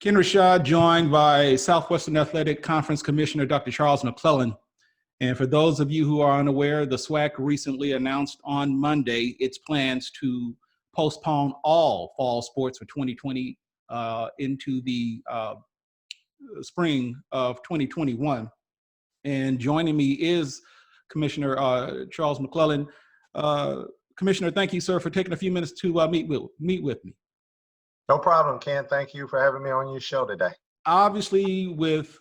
Kenn Rashad, joined by Southwestern Athletic Conference Commissioner Dr. Charles McClelland. And for those of you who are unaware, the SWAC recently announced on Monday its plans to postpone all fall sports for 2020 into the spring of 2021. And joining me is Commissioner Charles McClelland. Commissioner, thank you, sir, for taking a few minutes to meet with me. No problem, Ken. Thank you for having me on your show today. Obviously, with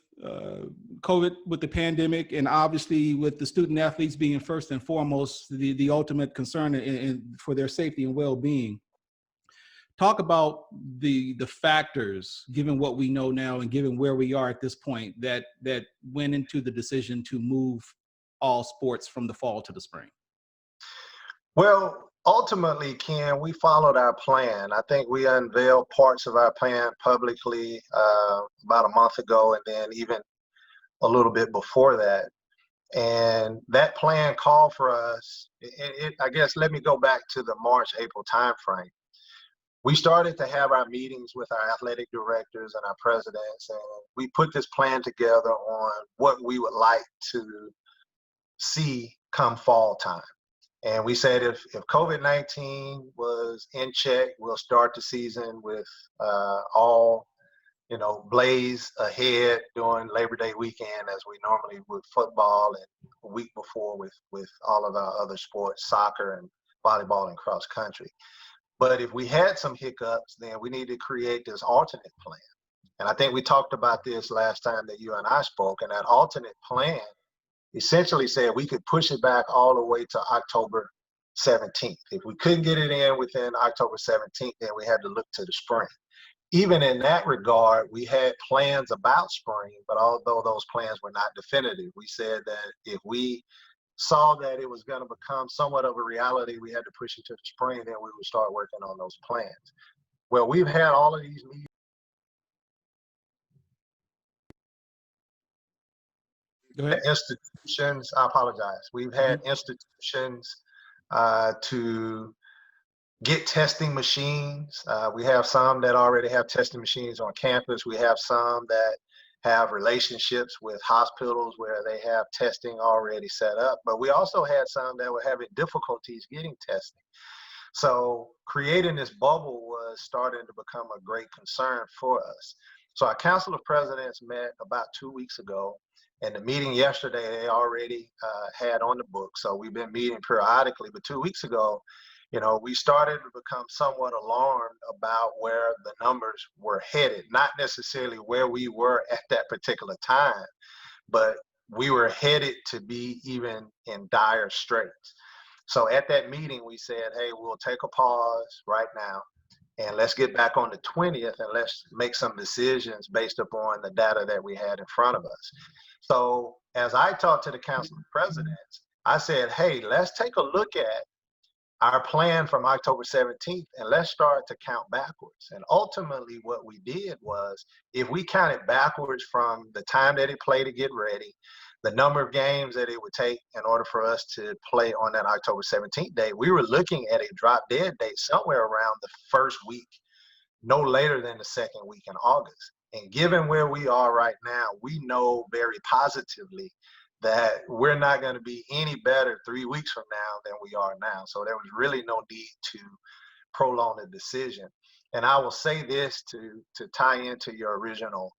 COVID, with the pandemic, and obviously with the student athletes being first and foremost the ultimate concern for their safety and well-being, talk about the factors, given what we know now and given where we are at this point, that went into the decision to move all sports from the fall to the spring. Well, ultimately, Ken, we followed our plan. I think we unveiled parts of our plan publicly about a month ago, and then even a little bit before that. And that plan called for us, I guess, let me go back to the March, April timeframe. We started to have our meetings with our athletic directors and our presidents, and we put this plan together on what we would like to see come fall time. And we said if COVID-19 was in check, we'll start the season with all, blaze ahead during Labor Day weekend, as we normally would football, and a week before with all of our other sports, soccer and volleyball and cross country. But if we had some hiccups, then we need to create this alternate plan. And I think we talked about this last time that you and I spoke, and that alternate plan essentially said we could push it back all the way to October 17th. If we couldn't get it in within October 17th, then we had to look to the spring. Even in that regard, we had plans about spring, but although those plans were not definitive, we said that if we saw that it was going to become somewhat of a reality, we had to push it to the spring, then we would start working on those plans. Well, we've had all of these meetings. Go ahead. Institutions, I apologize. We've had institutions to get testing machines. We have some that already have testing machines on campus. We have some that have relationships with hospitals where they have testing already set up. But we also had some that were having difficulties getting testing. So creating this bubble was starting to become a great concern for us. So our Council of Presidents met about 2 weeks ago. And the meeting yesterday, they already had on the book. So we've been meeting periodically. But 2 weeks ago, we started to become somewhat alarmed about where the numbers were headed. Not necessarily where we were at that particular time, but we were headed to be even in dire straits. So at that meeting, we said, hey, we'll take a pause right now. And let's get back on the 20th and let's make some decisions based upon the data that we had in front of us. So as I talked to the Council of Presidents, I said, hey, let's take a look at our plan from October 17th and let's start to count backwards. And ultimately what we did was, if we counted backwards from the time that it played to get ready, the number of games that it would take in order for us to play on that October 17th date, we were looking at a drop dead date somewhere around the first week, no later than the second week in August. And given where we are right now, we know very positively that we're not going to be any better 3 weeks from now than we are now. So there was really no need to prolong the decision. And I will say this to tie into your original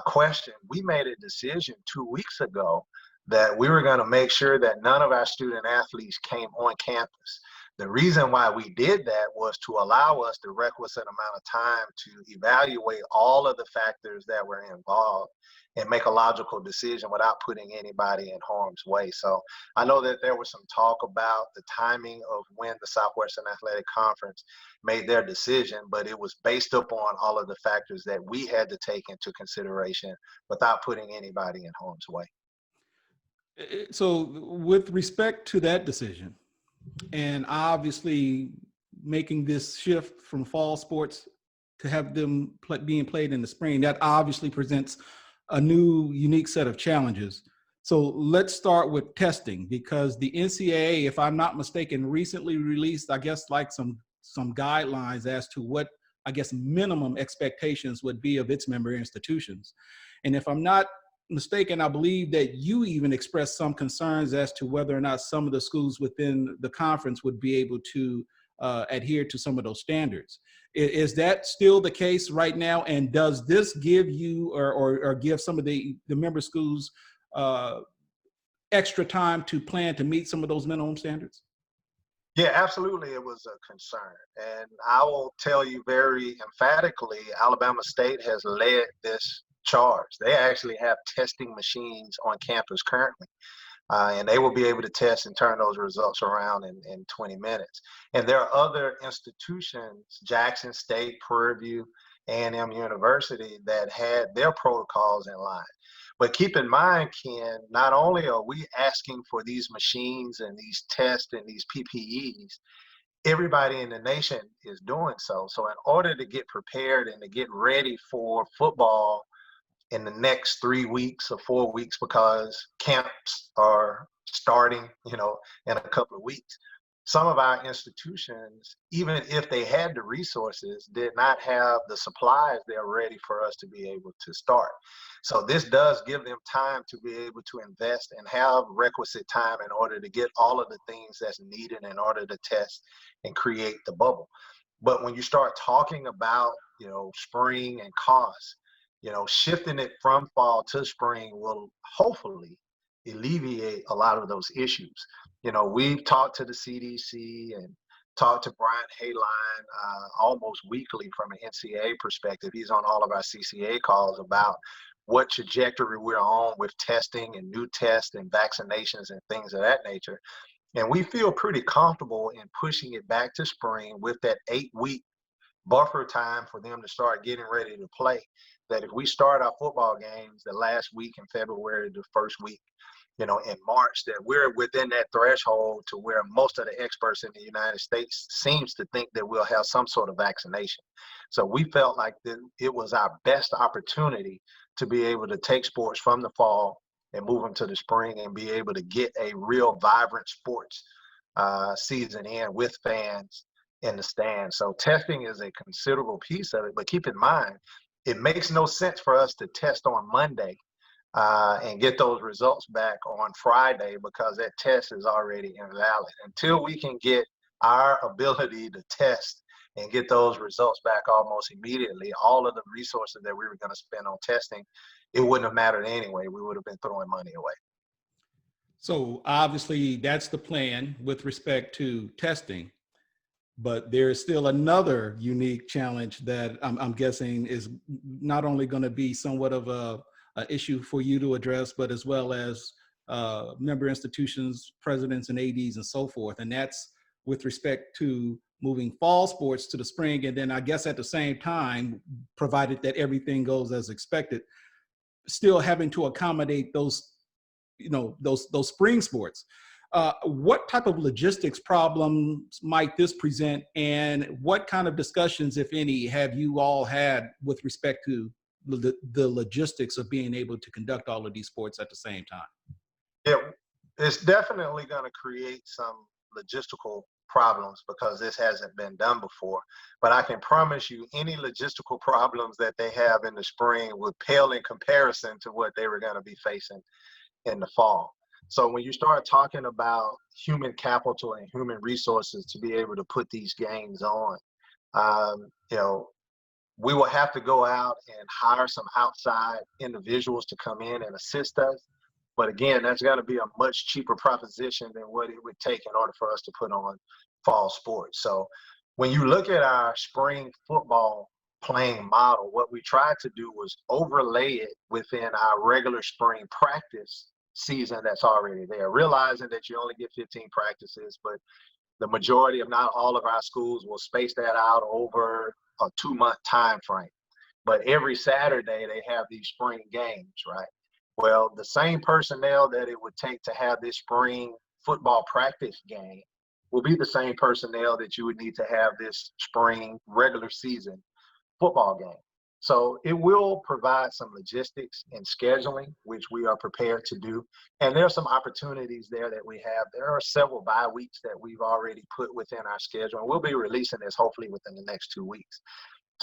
question. We made a decision 2 weeks ago that we were going to make sure that none of our student athletes came on campus. The reason why we did that was to allow us the requisite amount of time to evaluate all of the factors that were involved and make a logical decision without putting anybody in harm's way. So I know that there was some talk about the timing of when the Southwestern Athletic Conference made their decision, but it was based upon all of the factors that we had to take into consideration without putting anybody in harm's way. So with respect to that decision, and obviously making this shift from fall sports to have them being played in the spring, that obviously presents a new, unique set of challenges. So let's start with testing, because the NCAA, if I'm not mistaken, recently released, I guess, like some guidelines as to what I guess, minimum expectations would be of its member institutions. And if I'm not mistaken, I believe that you even expressed some concerns as to whether or not some of the schools within the conference would be able to adhere to some of those standards. Is that still the case right now? And does this give you or give some of the member schools extra time to plan to meet some of those minimum standards? Yeah, absolutely. It was a concern. And I will tell you very emphatically, Alabama State has led this charge. They actually have testing machines on campus currently. And they will be able to test and turn those results around in 20 minutes. And there are other institutions, Jackson State, Prairie View, A&M University, that had their protocols in line. But keep in mind, Ken, not only are we asking for these machines and these tests and these PPEs, everybody in the nation is doing so. So in order to get prepared and to get ready for football in the next 3 weeks or 4 weeks, because camps are starting, in a couple of weeks, some of our institutions, even if they had the resources, did not have the supplies there ready for us to be able to start. So this does give them time to be able to invest and have requisite time in order to get all of the things that's needed in order to test and create the bubble. But when you start talking about, spring and costs, shifting it from fall to spring will hopefully alleviate a lot of those issues. We've talked to the CDC and talked to Brian Hayline almost weekly from an NCAA perspective. He's on all of our CCA calls about what trajectory we're on with testing and new tests and vaccinations and things of that nature. And we feel pretty comfortable in pushing it back to spring with that 8-week buffer time for them to start getting ready to play. That if we start our football games the last week in February, the first week, in March, that we're within that threshold to where most of the experts in the United States seems to think that we'll have some sort of vaccination. So we felt like that it was our best opportunity to be able to take sports from the fall and move them to the spring and be able to get a real vibrant sports season in with fans in the stands. So testing is a considerable piece of it, but keep in mind, it makes no sense for us to test on Monday and get those results back on Friday, because that test is already invalid. Until we can get our ability to test and get those results back almost immediately, all of the resources that we were going to spend on testing, it wouldn't have mattered anyway. We would have been throwing money away. So obviously that's the plan with respect to testing. But there is still another unique challenge that I'm guessing is not only going to be somewhat of a issue for you to address, but as well as member institutions, presidents and ADs and so forth. And that's with respect to moving fall sports to the spring. And then I guess at the same time, provided that everything goes as expected, still having to accommodate those spring sports. What type of logistics problems might this present, and what kind of discussions, if any, have you all had with respect to the logistics of being able to conduct all of these sports at the same time? Yeah, it's definitely going to create some logistical problems because this hasn't been done before. But I can promise you, any logistical problems that they have in the spring would pale in comparison to what they were going to be facing in the fall. So when you start talking about human capital and human resources to be able to put these games on, we will have to go out and hire some outside individuals to come in and assist us. But again, that's got to be a much cheaper proposition than what it would take in order for us to put on fall sports. So when you look at our spring football playing model, what we tried to do was overlay it within our regular spring practice season that's already there, realizing that you only get 15 practices, but the majority, if not all of our schools, will space that out over a 2-month time frame. But every Saturday they have these spring games, right? Well, the same personnel that it would take to have this spring football practice game will be the same personnel that you would need to have this spring regular season football game. So it will provide some logistics and scheduling, which we are prepared to do. And there are some opportunities there that we have. There are several bye weeks that we've already put within our schedule, and we'll be releasing this hopefully within the next 2 weeks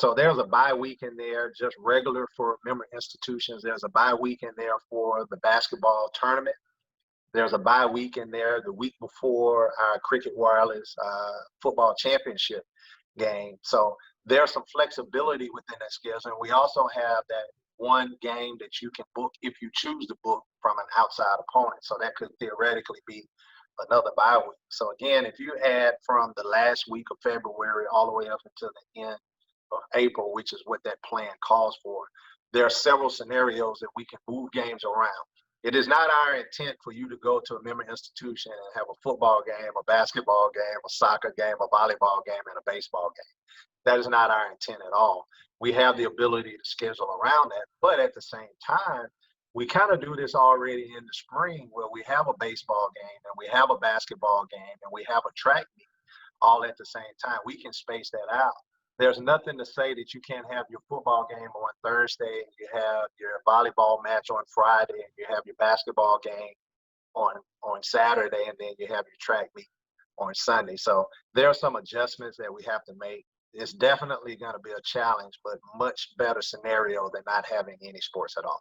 So there's a bye week in there, just regular for member institutions. There's a bye week in there for the basketball tournament. There's a bye week in there the week before our Cricket Wireless football championship game. So there's some flexibility within that schedule. And we also have that one game that you can book if you choose to book from an outside opponent. So that could theoretically be another bye week. So again, if you add from the last week of February all the way up until the end of April, which is what that plan calls for, there are several scenarios that we can move games around. It is not our intent for you to go to a member institution and have a football game, a basketball game, a soccer game, a volleyball game, and a baseball game. That is not our intent at all. We have the ability to schedule around that, but at the same time, we kind of do this already in the spring where we have a baseball game and we have a basketball game and we have a track meet all at the same time. We can space that out. There's nothing to say that you can't have your football game on Thursday and you have your volleyball match on Friday and you have your basketball game on Saturday and then you have your track meet on Sunday. So there are some adjustments that we have to make. It's definitely going to be a challenge, but much better scenario than not having any sports at all.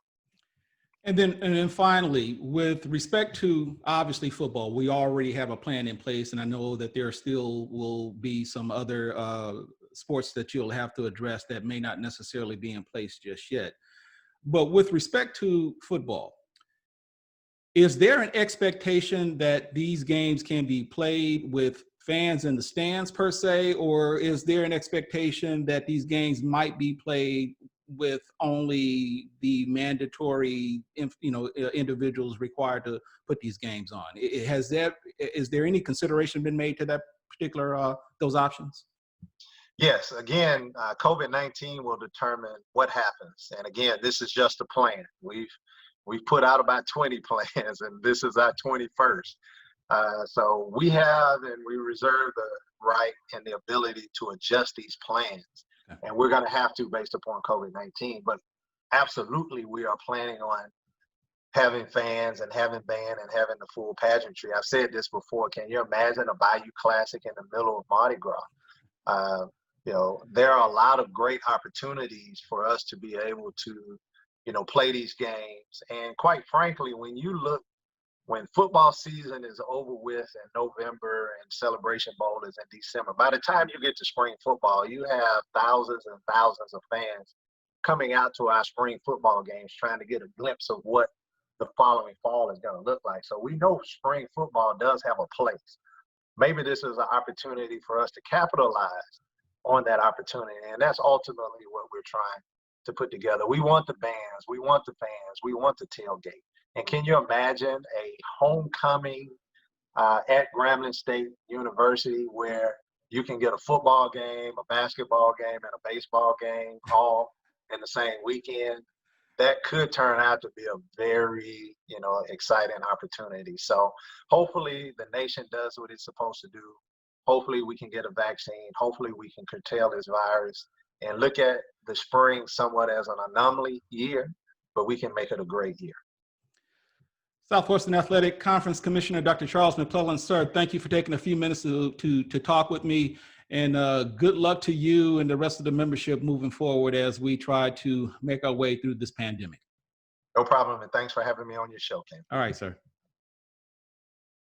And then finally, with respect to obviously football, we already have a plan in place, and I know that there still will be some other sports that you'll have to address that may not necessarily be in place just yet. But with respect to football, is there an expectation that these games can be played with fans in the stands per se, or is there an expectation that these games might be played with only the mandatory, individuals required to put these games on? Is there any consideration been made to that particular, those options? Yes, again, COVID-19 will determine what happens. And again, this is just a plan. We've put out about 20 plans and this is our 21st. So we have and we reserve the right and the ability to adjust these plans. Okay. And we're going to have to based upon COVID-19. But absolutely, we are planning on having fans and having band and having the full pageantry. I've said this before. Can you imagine a Bayou Classic in the middle of Mardi Gras? There are a lot of great opportunities for us to be able to, play these games. And quite frankly, when football season is over with in November and Celebration Bowl is in December, by the time you get to spring football, you have thousands and thousands of fans coming out to our spring football games trying to get a glimpse of what the following fall is going to look like. So we know spring football does have a place. Maybe this is an opportunity for us to capitalize on that opportunity. And that's ultimately what we're trying to put together. We want the bands, we want the fans, we want the tailgate. And can you imagine a homecoming at Grambling State University where you can get a football game, a basketball game, and a baseball game all in the same weekend? That could turn out to be a very, exciting opportunity. So hopefully the nation does what it's supposed to do. Hopefully we can get a vaccine. Hopefully we can curtail this virus and look at the spring somewhat as an anomaly year, but we can make it a great year. Southwestern Athletic Conference Commissioner, Dr. Charles McClelland, sir, thank you for taking a few minutes to talk with me, and good luck to you and the rest of the membership moving forward as we try to make our way through this pandemic. No problem, and thanks for having me on your show, Ken. All right, sir.